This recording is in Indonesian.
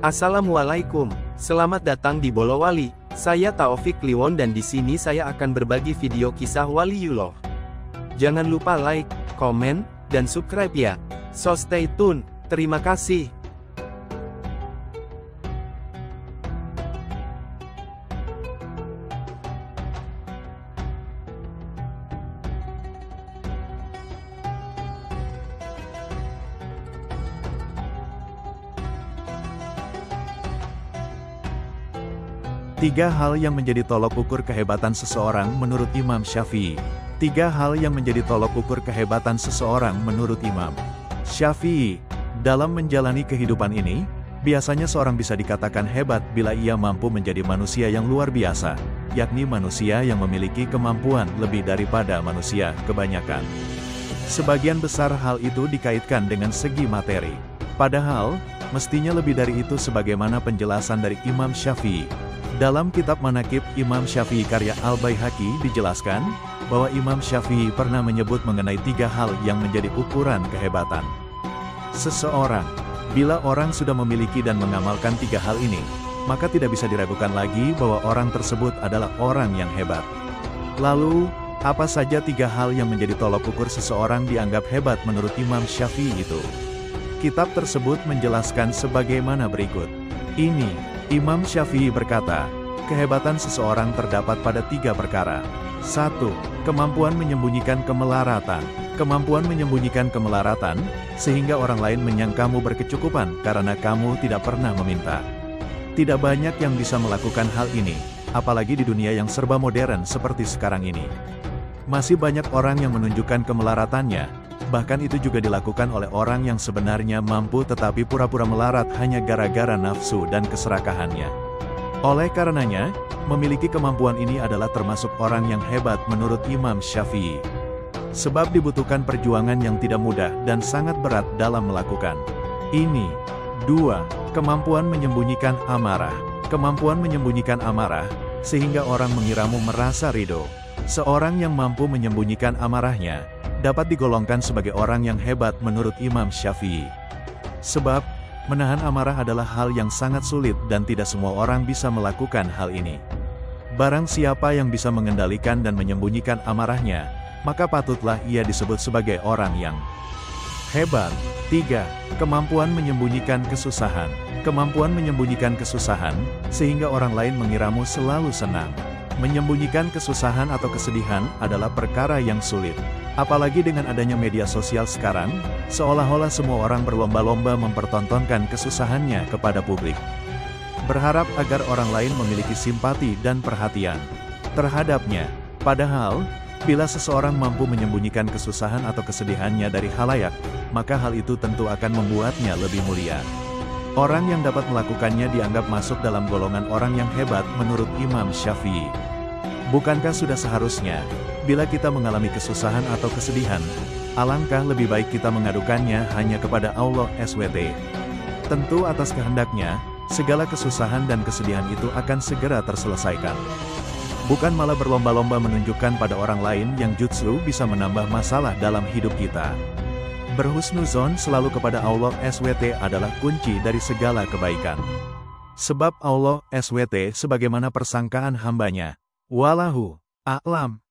Assalamualaikum, selamat datang di Bolowali. Saya Taufik Kliwon dan di sini saya akan berbagi video kisah Waliullah. Jangan lupa like, komen, dan subscribe ya. So stay tune. Terima kasih. Tiga hal yang menjadi tolok ukur kehebatan seseorang menurut Imam Syafi'i. Tiga hal yang menjadi tolok ukur kehebatan seseorang menurut Imam Syafi'i. Dalam menjalani kehidupan ini, biasanya seorang bisa dikatakan hebat bila ia mampu menjadi manusia yang luar biasa, yakni manusia yang memiliki kemampuan lebih daripada manusia kebanyakan. Sebagian besar hal itu dikaitkan dengan segi materi. Padahal, mestinya lebih dari itu sebagaimana penjelasan dari Imam Syafi'i. Dalam kitab Manaqib Imam Syafi'i karya Al-Baihaqi dijelaskan, bahwa Imam Syafi'i pernah menyebut mengenai tiga hal yang menjadi ukuran kehebatan seseorang. Bila orang sudah memiliki dan mengamalkan tiga hal ini, maka tidak bisa diragukan lagi bahwa orang tersebut adalah orang yang hebat. Lalu, apa saja tiga hal yang menjadi tolok ukur seseorang dianggap hebat menurut Imam Syafi'i itu? Kitab tersebut menjelaskan sebagaimana berikut. Ini Imam Syafi'i berkata, kehebatan seseorang terdapat pada tiga perkara. 1. Kemampuan menyembunyikan kemelaratan. Kemampuan menyembunyikan kemelaratan, sehingga orang lain menyangkamu berkecukupan karena kamu tidak pernah meminta. Tidak banyak yang bisa melakukan hal ini, apalagi di dunia yang serba modern seperti sekarang ini. Masih banyak orang yang menunjukkan kemelaratannya, bahkan itu juga dilakukan oleh orang yang sebenarnya mampu tetapi pura-pura melarat hanya gara-gara nafsu dan keserakahannya. Oleh karenanya, memiliki kemampuan ini adalah termasuk orang yang hebat menurut Imam Syafi'i. Sebab dibutuhkan perjuangan yang tidak mudah dan sangat berat dalam melakukan ini. 2. Kemampuan menyembunyikan amarah. Kemampuan menyembunyikan amarah, sehingga orang mengiramu merasa ridho. Seorang yang mampu menyembunyikan amarahnya, dapat digolongkan sebagai orang yang hebat menurut Imam Syafi'i. Sebab, menahan amarah adalah hal yang sangat sulit dan tidak semua orang bisa melakukan hal ini. Barang siapa yang bisa mengendalikan dan menyembunyikan amarahnya, maka patutlah ia disebut sebagai orang yang hebat. 3. Kemampuan menyembunyikan kesusahan. Kemampuan menyembunyikan kesusahan, sehingga orang lain mengiramu selalu senang. Menyembunyikan kesusahan atau kesedihan adalah perkara yang sulit. Apalagi dengan adanya media sosial sekarang, seolah-olah semua orang berlomba-lomba mempertontonkan kesusahannya kepada publik. Berharap agar orang lain memiliki simpati dan perhatian terhadapnya. Padahal, bila seseorang mampu menyembunyikan kesusahan atau kesedihannya dari khalayak, maka hal itu tentu akan membuatnya lebih mulia. Orang yang dapat melakukannya dianggap masuk dalam golongan orang yang hebat menurut Imam Syafi'i. Bukankah sudah seharusnya, bila kita mengalami kesusahan atau kesedihan, alangkah lebih baik kita mengadukannya hanya kepada Allah SWT. Tentu atas kehendaknya, segala kesusahan dan kesedihan itu akan segera terselesaikan. Bukan malah berlomba-lomba menunjukkan pada orang lain yang justru bisa menambah masalah dalam hidup kita. Berhusnuzon selalu kepada Allah SWT adalah kunci dari segala kebaikan. Sebab Allah SWT sebagaimana persangkaan hambanya. Wallahu a'lam.